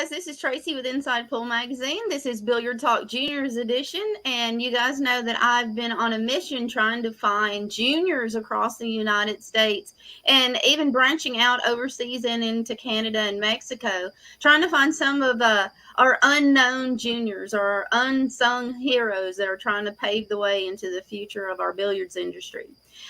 guys, this is Tracy with Inside Pool Magazine. This is Billiard Talk Juniors edition, and you guys know that I've been on a mission trying to find juniors across the United States and even branching out overseas and into Canada and Mexico, trying to find some of our unknown juniors or our unsung heroes that are trying to pave the way into the future of our billiards industry.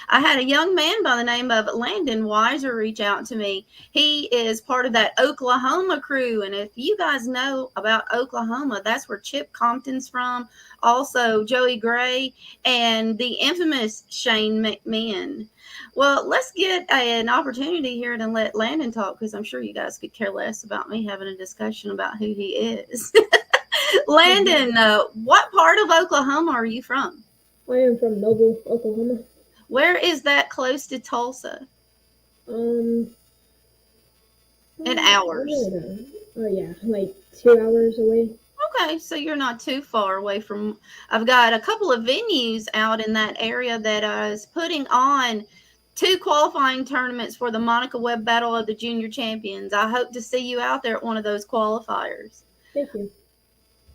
I had a young man by the name of Landon Weiser reach out to me. He is part of that Oklahoma crew. And if you guys know about Oklahoma, that's where Chip Compton's from. Also, Joey Gray and the infamous Shane McMahon. Well, let's get an opportunity here to let Landon talk, because I'm sure you guys could care less about me having a discussion about who he is. Landon, what part of Oklahoma are you from? I am from Noble, Oklahoma. Where is that close to Tulsa? In hours. Oh yeah, like 2 hours away. Okay, so you're not too far away from. I've got a couple of venues out in that area that is putting on 2 qualifying tournaments for the Monica Webb Battle of the Junior Champions. I hope to see you out there at one of those qualifiers. Thank you.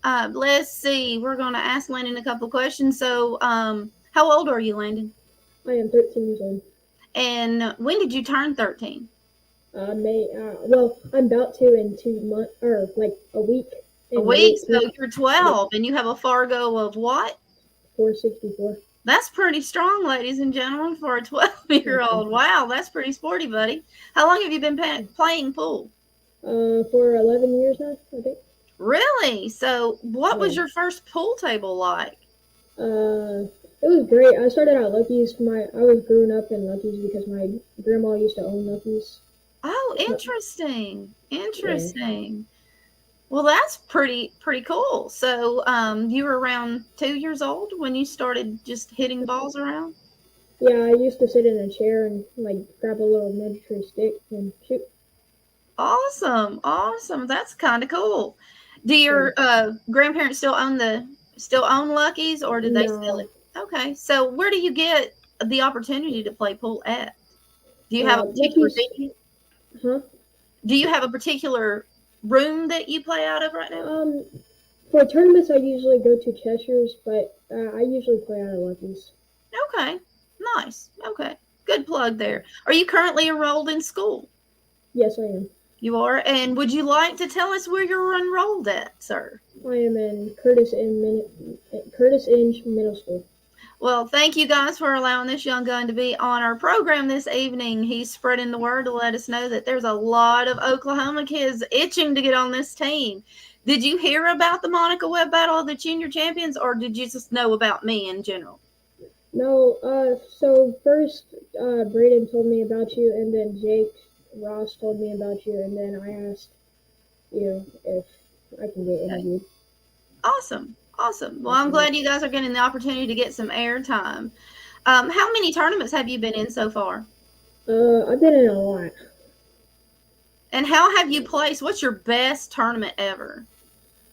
Let's see. We're going to ask Landon a couple of questions. So, how old are you, Landon? I am 13 years old. And when did you turn 13? Well, I'm about to in 2 months, or like a week. A week? So you're 12, and you have a Fargo of what? 464. That's pretty strong, ladies and gentlemen, for a 12-year-old. Wow, that's pretty sporty, buddy. How long have you been playing pool? For 11 years now, I think. Really? So what was your first pool table like? It was great. I started at Lucky's. I was growing up in Lucky's because my grandma used to own Lucky's. Oh, interesting. Interesting. Yeah. Well, that's pretty cool. So, you were around 2 years old when you started just hitting balls around? Yeah, I used to sit in a chair and like grab a little miniature stick and shoot. Awesome. That's kind of cool. Do your grandparents still own Lucky's, or did they sell it? Okay. So where do you get the opportunity to play pool at? Do you have a particular venue? Huh? Do you have a particular room that you play out of right now? For tournaments, I usually go to Cheshire's, but I usually play out of Lucky's. Okay. Nice. Okay. Good plug there. Are you currently enrolled in school? Yes, I am. You are? And would you like to tell us where you're enrolled at, sir? I am in Curtis Inge Middle School. Well, thank you guys for allowing this young gun to be on our program this evening. He's spreading the word to let us know that there's a lot of Oklahoma kids itching to get on this team. Did you hear about the Monica Webb Battle of the Junior Champions, or did you just know about me in general? No, so first Braden told me about you, and then Jake Ross told me about you, and then I asked you if I can get interviewed. Awesome. Well, I'm glad you guys are getting the opportunity to get some airtime. How many tournaments have you been in so far? I've been in a lot. And how have you placed? What's your best tournament ever?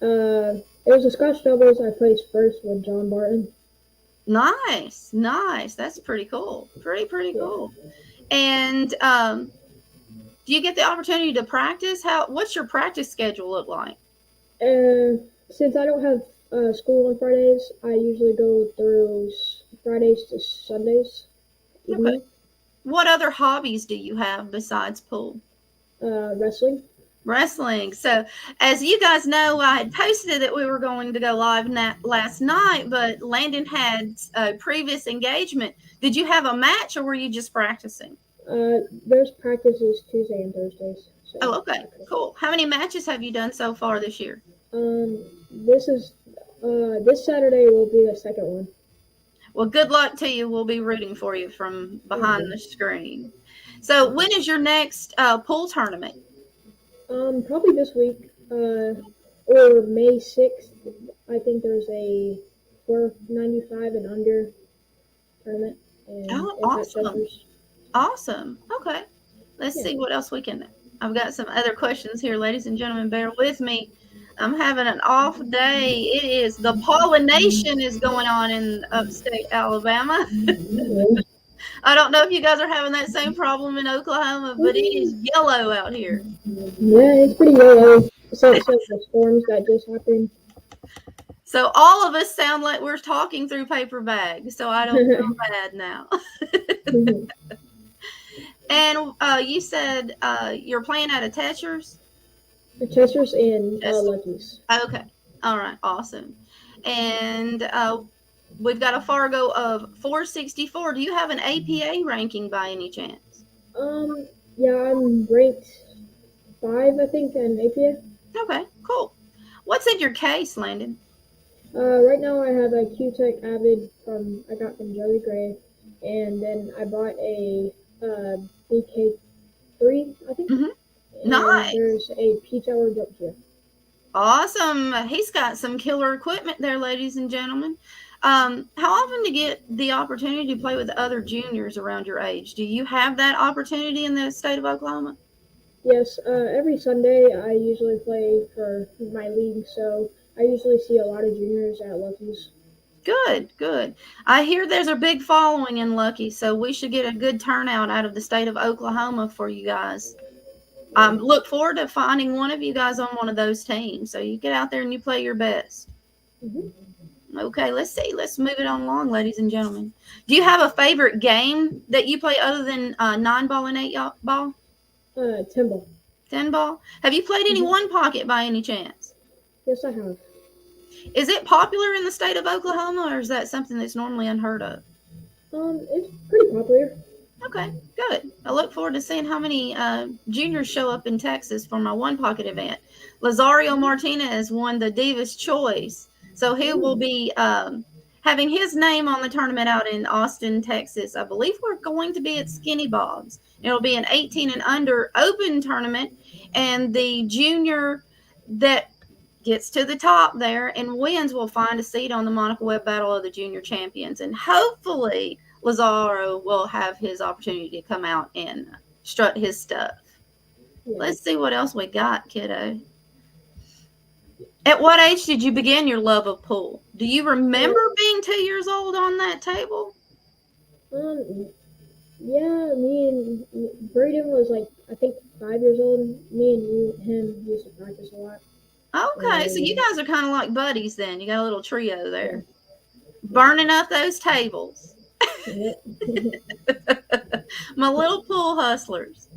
It was a Scotch doubles. I placed first with John Barton. Nice. That's pretty cool. Pretty cool. And do you get the opportunity to practice? What's your practice schedule look like? Since I don't have school on Fridays, I usually go through Fridays to Sundays. Okay. What other hobbies do you have besides pool? Wrestling. So, as you guys know, I had posted that we were going to go live last night, but Landon had a previous engagement. Did you have a match, or were you just practicing? There's practices Tuesday and Thursdays. So okay. Cool. How many matches have you done so far this year? This Saturday will be the second one. Well, good luck to you. We'll be rooting for you from behind the screen. So when is your next pool tournament? Probably this week, or May 6th. I think there's a 495 and under tournament. And Awesome. Okay. Let's see what else we can. I've got some other questions here, ladies and gentlemen. Bear with me. I'm having an off day. It is the pollination is going on in upstate Alabama. I don't know if you guys are having that same problem in Oklahoma, but it is yellow out here. Yeah, it's pretty yellow. Besides like the storms that just happened. So all of us sound like we're talking through paper bags, so I don't feel bad now. And you said you're playing out of Tetchers? The Chesters and Yes. Lucky's. Okay. All right. Awesome. And we've got a Fargo of 464. Do you have an APA ranking by any chance? Yeah, I'm ranked 5, I think, in APA. Okay, cool. What's in your case, Landon? Right now I have a Q-Tech Avid I got from Joey Gray, and then I bought a BK3, I think. Mm-hmm. And Nice. there's a P-Tower built here. Awesome. He's got some killer equipment there, ladies and gentlemen. How often do you get the opportunity to play with other juniors around your age? Do you have that opportunity in the state of Oklahoma? Yes, every Sunday I usually play for my league, so I usually see a lot of juniors at Lucky's. Good, good. I hear there's a big following in Lucky, so we should get a good turnout out of the state of Oklahoma for you guys. Look forward to finding one of you guys on one of those teams. So you get out there and you play your best. Mm-hmm. Okay, let's see. Let's move it on along, ladies and gentlemen. Do you have a favorite game that you play other than 9-ball and 8-ball? 10-ball. 10-ball? Have you played any one pocket by any chance? Yes, I have. Is it popular in the state of Oklahoma, or is that something that's normally unheard of? It's pretty popular. Okay, good. I look forward to seeing how many juniors show up in Texas for my one pocket event. Lazario Martinez won the Divas Choice, so he will be having his name on the tournament out in Austin, Texas. I believe we're going to be at Skinny Bob's. It'll be an 18 and under open tournament, and the junior that gets to the top there and wins will find a seat on the Monica Webb Battle of the Junior Champions, and hopefully Lazaro will have his opportunity to come out and strut his stuff. Yeah. Let's see what else we got, kiddo. At what age did you begin your love of pool? Do you remember being 2 years old on that table? Yeah, me and Braden was like, I think 5 years old. Me and him used to practice a lot. Okay, so you guys are kind of like buddies then. You got a little trio there. Yeah. Burning up those tables. My little pool hustlers.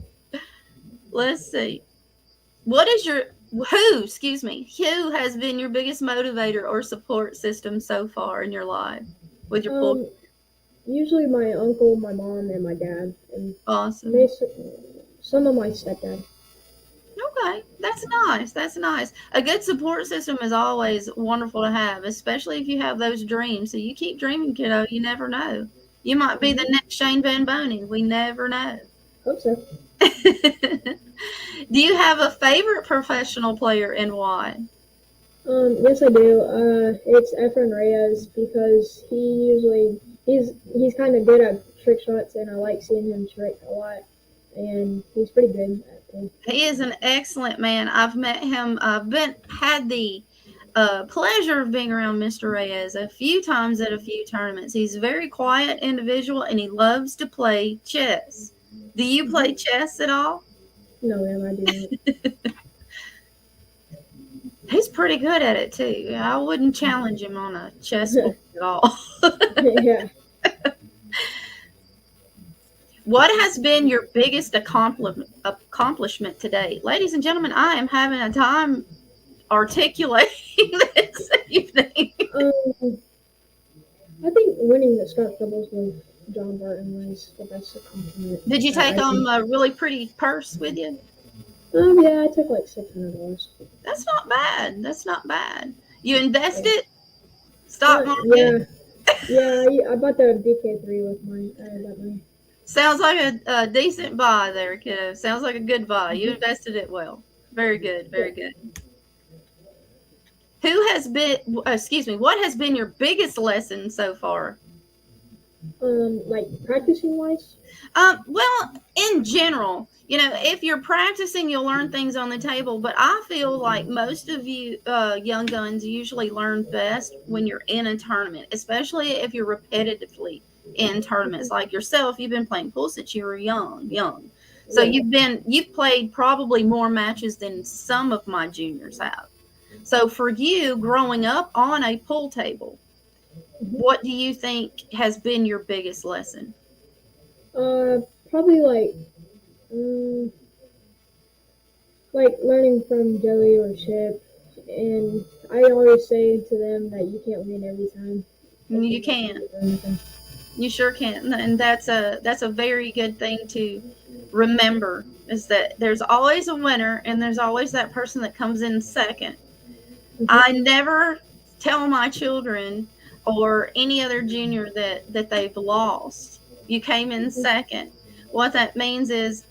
Let's see. Who has been your biggest motivator or support system so far in your life with your pool? Usually my uncle, my mom, and my dad. And awesome. Some of my stepdad. Okay, that's nice. That's nice. A good support system is always wonderful to have, especially if you have those dreams. So you keep dreaming, kiddo. You never know. You might be the next Shane Van Boning. We never know. Hope so. Do you have a favorite professional player and why? Yes, I do. It's Efren Reyes because he's kind of good at trick shots, and I like seeing him trick a lot. And he's pretty good at them. He is an excellent man. I've met him. I've had the pleasure of being around Mr. Reyes a few times at a few tournaments. He's a very quiet individual, and he loves to play chess. Do you play chess at all? No, ma'am, I do not. He's pretty good at it, too. I wouldn't challenge him on a chess board at all. Yeah. What has been your biggest accomplishment today? Ladies and gentlemen, I am having a time articulating this evening. I think winning the Scott doubles with John Barton was the best accomplishment. Did you take home a really pretty purse with you? Yeah, I took like $600. That's not bad. That's not bad. You invested? Stock market? Yeah, I bought the BK3 with that money. Sounds like a decent buy there, kiddo. Sounds like a good buy. You invested it well. Very good. Very good. What has been your biggest lesson so far? Like practicing wise? Well, in general, if you're practicing, you'll learn things on the table. But I feel like most of you young guns usually learn best when you're in a tournament, especially if you're repetitively in tournaments. Like yourself, you've been playing pool since you were young. So Yeah. you've played probably more matches than some of my juniors have. So for you, growing up on a pool table, Mhm. what do you think has been your biggest lesson? Probably like learning from Joey or Chip, and I always say to them that you can't win every time. Like You you're not can. perfect or anything. You sure can. And that's a very good thing to remember, is that there's always a winner and there's always that person that comes in second. Mhm. I never tell my children or any other junior that they've lost. You came in Mhm. second. What that means is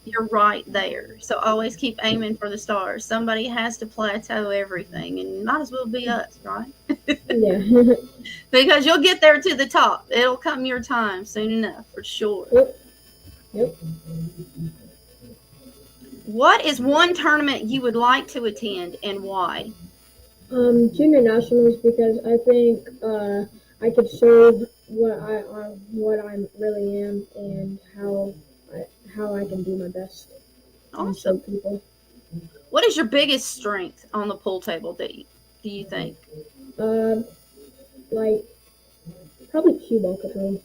you're right there. So always keep aiming for the stars. Somebody has to plateau everything, and might as well be us, right? Yeah. Because you'll get there to the top. It'll come your time soon enough, for sure. Yep. Yep. What is one tournament you would like to attend and why? Junior nationals because I think I could show what I really am and how I can do my best and show Awesome. people. What is your biggest strength on the pool table do you think? Uh, like probably cue ball control.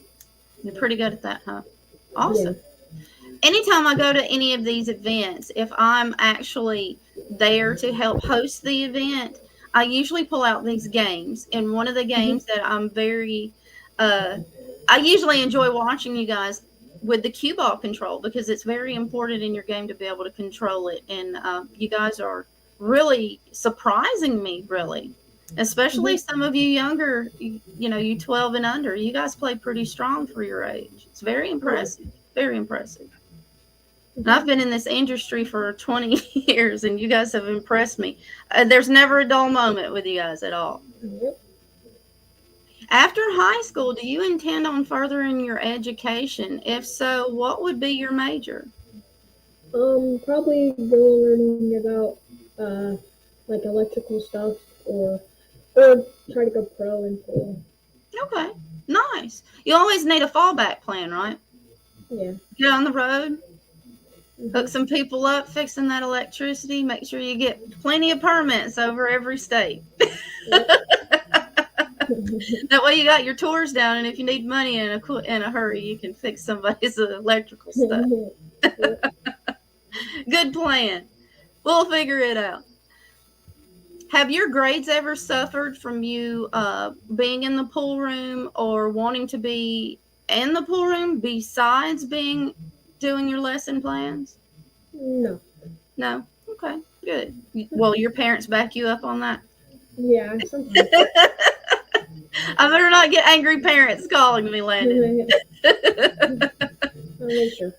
You're pretty good at that, huh? Yeah. Awesome. Anytime I go to any of these events, if I'm actually there to help host the event, I usually pull out these games. And one of the Mhm. games that uh, I usually enjoy watching you guys with the cue ball control, because it's very important in your game to be able to control it. And you guys are really surprising me, really. Especially Mhm. some of you younger, you 12 and under. You guys play pretty strong for your age. It's very Yeah. impressive. Very impressive. And Mhm. I've been in this industry for 20 years, and you guys have impressed me. There's never a dull moment with you guys at all. Yep. After high school, do you intend on furthering your education? If so, what would be your major? Probably go learning about uh like electrical stuff or try to go pro in pool. Okay, nice. You always need a fallback plan, right? Yeah. Get on the road, hook Mhm. some people up, fixing that electricity, make sure you get plenty of permits over every state. Yep. That way you got your tours down, and if you need money in a hurry, you can fix somebody's electrical stuff. Yep. Good plan. We'll figure it out. Have your grades ever suffered from you being in the pool room or wanting to be in the pool room besides being doing your lesson plans? No. No. Okay. Good. Well, your parents back you up on that. Yeah. Sometimes. I better not get angry parents calling me, Landon. I'll make sure.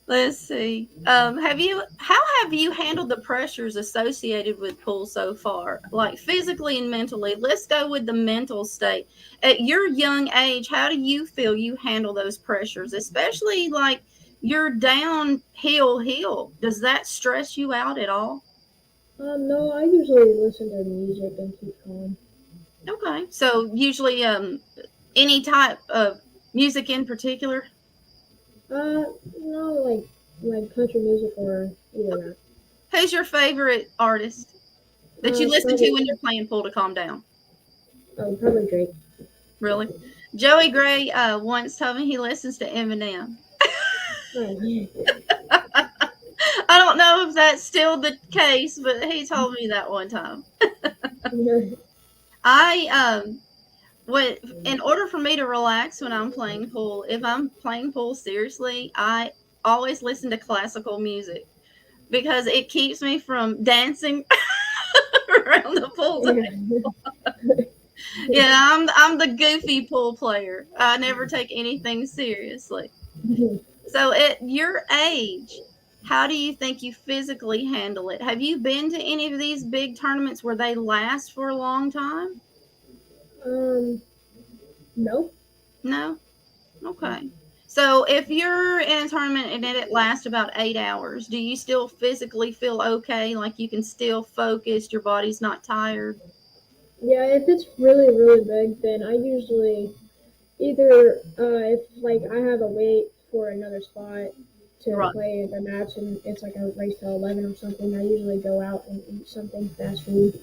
Let's see. How have you handled the pressures associated with pool so far? Like physically and mentally. Let's go with the mental state. At your young age, how do you feel you handle those pressures? Especially like you're downhill hill. Does that stress you out at all? No, I usually listen to music and keep calm. Okay. So usually any type of music in particular? Uh, no, like country music or either that. Who's your favorite artist that you listen to Probably when you're playing pool to calm down? probably Drake. Really? Joey Gray once told me he listens to Eminem. Oh, yeah. I don't know if that's still the case, but he told me that one time. I when in order for me to relax when I'm playing pool, if I'm playing pool seriously, I always listen to classical music because it keeps me from dancing around the pool. Yeah. Yeah, I'm the goofy pool player. I never take anything seriously. So at your age, how do you think you physically handle it? Have you been to any of these big tournaments where they last for a long time? um, no. No? Okay. So if you're in a tournament and it lasts about 8 hours, do you still physically feel okay? Like you can still focus, your body's not tired? Yeah, if it's really big, then I usually either if like I have a wait for another spot to Right. play the match, and it's like a race to 11 or something. I usually go out and eat something fast food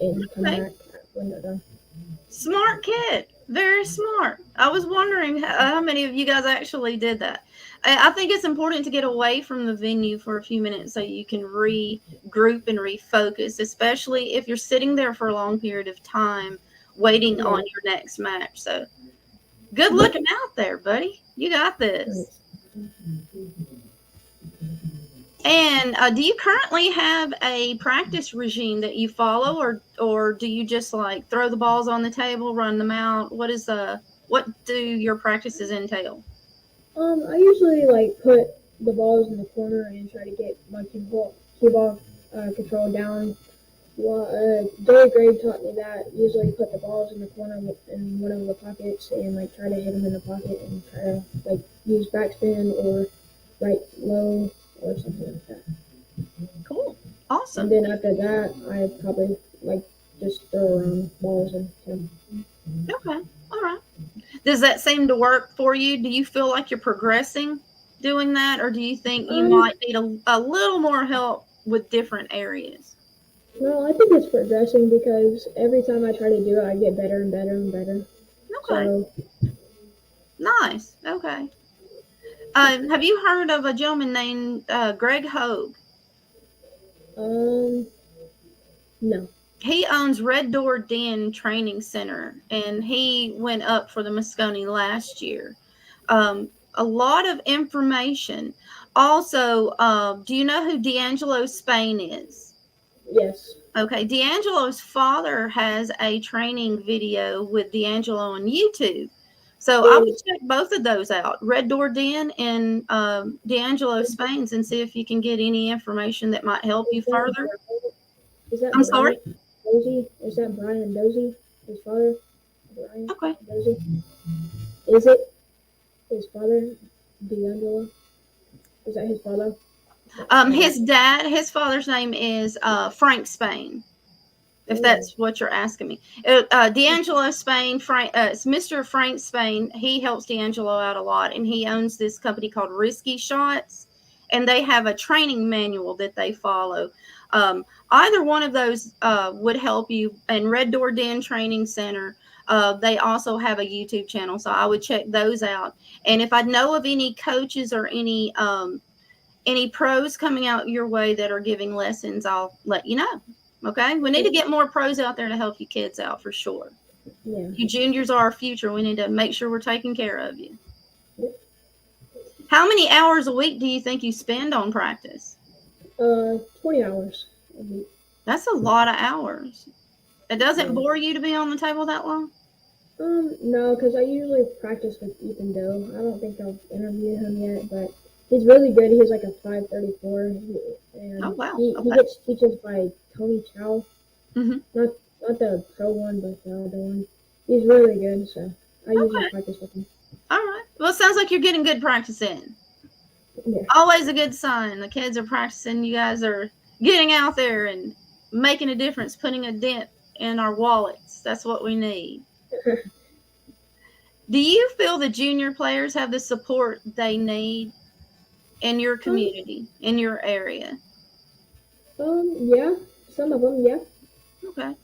and come Okay. back when they're done. Smart kid. Very smart. I was wondering how many of you guys actually did that. I think it's important to get away from the venue for a few minutes so you can regroup and refocus, especially if you're sitting there for a long period of time waiting Yeah. on your next match. So good looking out there, buddy. You got this. And do you currently have a practice regime that you follow, or do you just like throw the balls on the table, run them out? What do your practices entail? I usually like put the balls in the corner and try to get my cue ball control down. Well, third grade taught me that. Usually put the balls in the corner in one of the pockets and like try to hit them in the pocket and try to like use backspin or right low or something like that. Cool. Awesome. And then after that, I probably like just throw around balls and him. Okay. All right. Does that seem to work for you? Do you feel like you're progressing doing that, or do you think you might need a little more help with different areas? No, I think it's progressing because every time I try to do it, I get better and better and better. Okay. So, Nice. Okay. Have you heard of a gentleman named Greg Hogue? no. He owns Red Door Den Training Center, and he went up for the Moscone last year. A lot of information. Also, do you know who D'Angelo Spain is? Yes. Okay, D'Angelo's father has a training video with D'Angelo on YouTube. So I would check both of those out, Red Door Den and D'Angelo Spain's, and see if you can get any information that might help you further. Is that I'm sorry? Dozy? Is that Brian Dozy? His father? Brian Okay. Dozy? Is it his father, D'Angelo? Is that his father? His father's name is Frank Spain, if that's what you're asking me. D'Angelo Spain, it's Mr. Frank Spain. He helps D'Angelo out a lot, and he owns this company called Risky Shots, and they have a training manual that they follow. Either one of those would help you. And Red Door Den Training Center, they also have a YouTube channel, so I would check those out. And if I know of any coaches or any pros coming out your way that are giving lessons, I'll let you know. Okay, we need to get more pros out there to help you kids out for sure. Yeah. You juniors are our future. We need to make sure we're taking care of you. Yep. How many hours a week do you think you spend on practice? 20 hours a week. That's a lot of hours. It doesn't bore you to be on the table that long? No, because I usually practice with Ethan Doe. I don't think I've interviewed him yet, but he's really good. He's like a 534, and Oh, wow. he gets teachers by Tony Chow. Mm-hmm. Not the pro one, but the other one. He's really good, so I usually practice with him. All right. Well, it sounds like you're getting good practice in. Yeah. Always a good sign. The kids are practicing. You guys are getting out there and making a difference, putting a dent in our wallets. That's what we need. Do you feel the junior players have the support they need in your community, in your area? Yeah, some of them, yeah. Okay.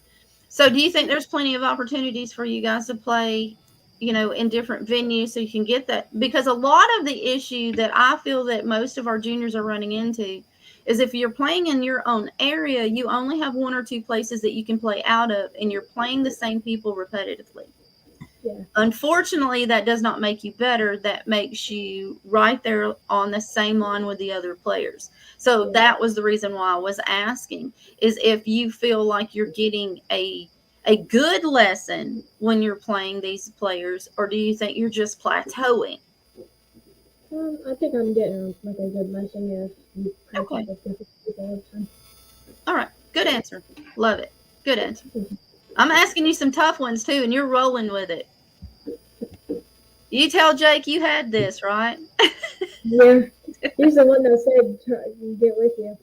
So do you think there's plenty of opportunities for you guys to play, in different venues so you can get that? Because a lot of the issue that I feel that most of our juniors are running into is if you're playing in your own area, you only have one or two places that you can play out of, and you're playing the same people repetitively. Yeah. Unfortunately, that does not make you better. That makes you right there on the same line with the other players. So that was the reason why I was asking, is if you feel like you're getting a good lesson when you're playing these players, or do you think you're just plateauing? I think I'm getting like a good lesson if you practice with different people all the time. All right. Good answer. Love it. Good answer. I'm asking you some tough ones too, and you're rolling with it. You tell Jake you had this, right? Yeah. He's the one that said get with you.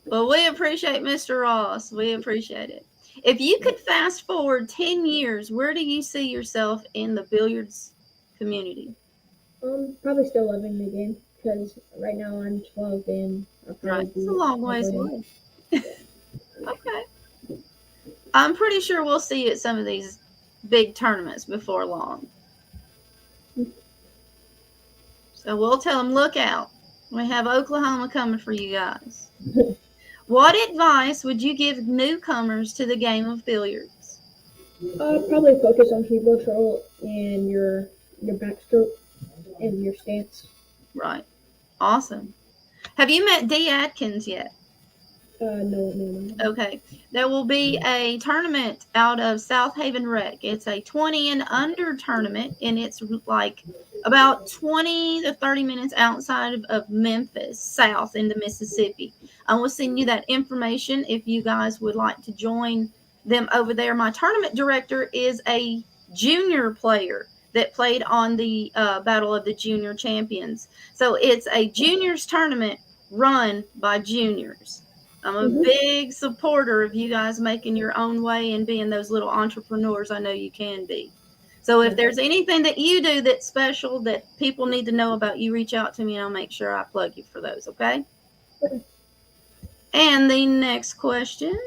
Well, we appreciate Mr. Ross. We appreciate it. If you could fast forward 10 years, where do you see yourself in the billiards community? Probably still loving the game. because right now I'm 12 and I'll probably Right. It's be a long ways away. Okay. I'm pretty sure we'll see you at some of these big tournaments before long. So we'll tell them, look out. We have Oklahoma coming for you guys. What advice would you give newcomers to the game of billiards? Probably focus on keyboard control and your backstroke and your stance. Right. Awesome. Have you met Dee Atkins yet? No. Okay. There will be a tournament out of South Haven Rec. It's a 20 and under tournament, and it's like about 20 to 30 minutes outside of Memphis, south into Mississippi. I will send you that information if you guys would like to join them over there. My tournament director is a junior player that played on the Battle of the Junior Champions. So it's a juniors tournament run by juniors. I'm a big supporter of you guys making your own way and being those little entrepreneurs I know you can be. So if there's anything that you do that's special that people need to know about, you reach out to me and I'll make sure I plug you for those, okay? And the next question.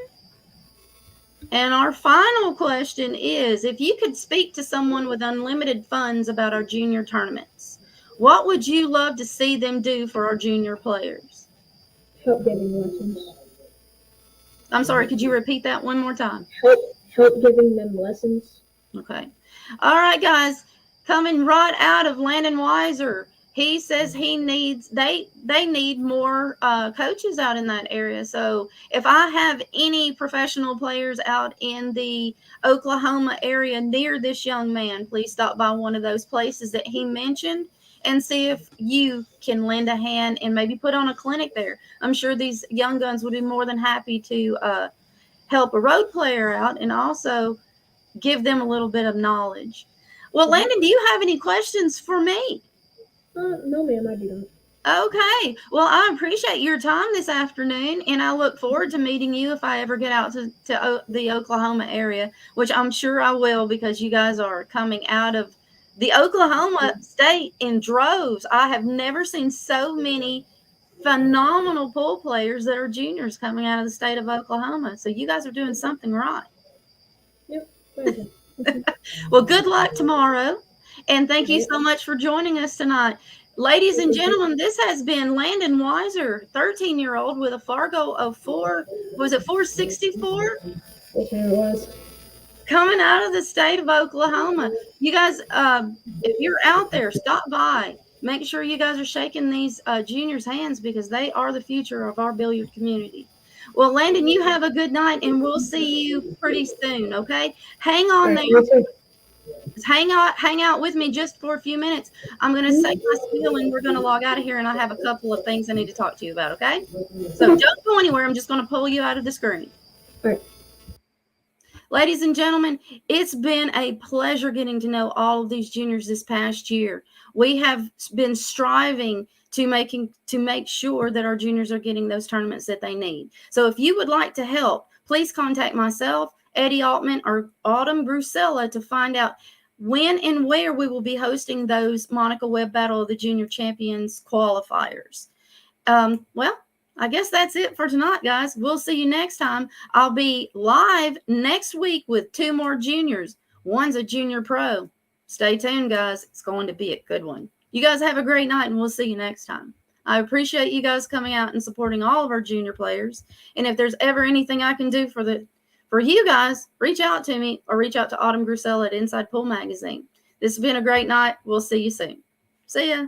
And our final question is, if you could speak to someone with unlimited funds about our junior tournaments, what would you love to see them do for our junior players? Help giving lessons. I'm sorry, could you repeat that one more time? Help giving them lessons. Okay. All right, guys. Coming right out of Landon Weiser. He says they need more coaches out in that area. So if I have any professional players out in the Oklahoma area near this young man, please stop by one of those places that he mentioned and see if you can lend a hand and maybe put on a clinic there. I'm sure these young guns would be more than happy to help a road player out and also give them a little bit of knowledge. Well, Landon, do you have any questions for me? No, ma'am, I do not. Okay. Well, I appreciate your time this afternoon, and I look forward to meeting you if I ever get out to the Oklahoma area, which I'm sure I will because you guys are coming out of the Oklahoma state in droves. I have never seen so many phenomenal pool players that are juniors coming out of the state of Oklahoma. So you guys are doing something right. Yep. Thank you. Well, good luck tomorrow. And thank you so much for joining us tonight. Ladies and gentlemen, this has been Landon Weiser, 13-year-old with a Fargo of 464? Yes, ma'am, it was. Coming out of the state of Oklahoma. You guys, if you're out there, stop by. Make sure you guys are shaking these juniors' hands because they are the future of our billiard community. Well, Landon, you have a good night, and we'll see you pretty soon, okay? Hang on there. Hang out with me just for a few minutes. I'm going to say my spiel, and we're going to log out of here, and I have a couple of things I need to talk to you about, okay? So don't go anywhere. I'm just going to pull you out of the screen. All right. Ladies and gentlemen, it's been a pleasure getting to know all of these juniors this past year. We have been striving to make sure that our juniors are getting those tournaments that they need. So if you would like to help, please contact myself, Eddie Altman, or Autumn Brusella to find out when and where we will be hosting those Monica Webb Battle of the Junior Champions qualifiers. Well, I guess that's it for tonight, guys. We'll see you next time. I'll be live next week with 2 more juniors. One's a junior pro. Stay tuned, guys. It's going to be a good one. You guys have a great night, and we'll see you next time. I appreciate you guys coming out and supporting all of our junior players. And if there's ever anything I can do for you guys, reach out to me or reach out to Autumn Grusella at Inside Pool Magazine. This has been a great night. We'll see you soon. See ya.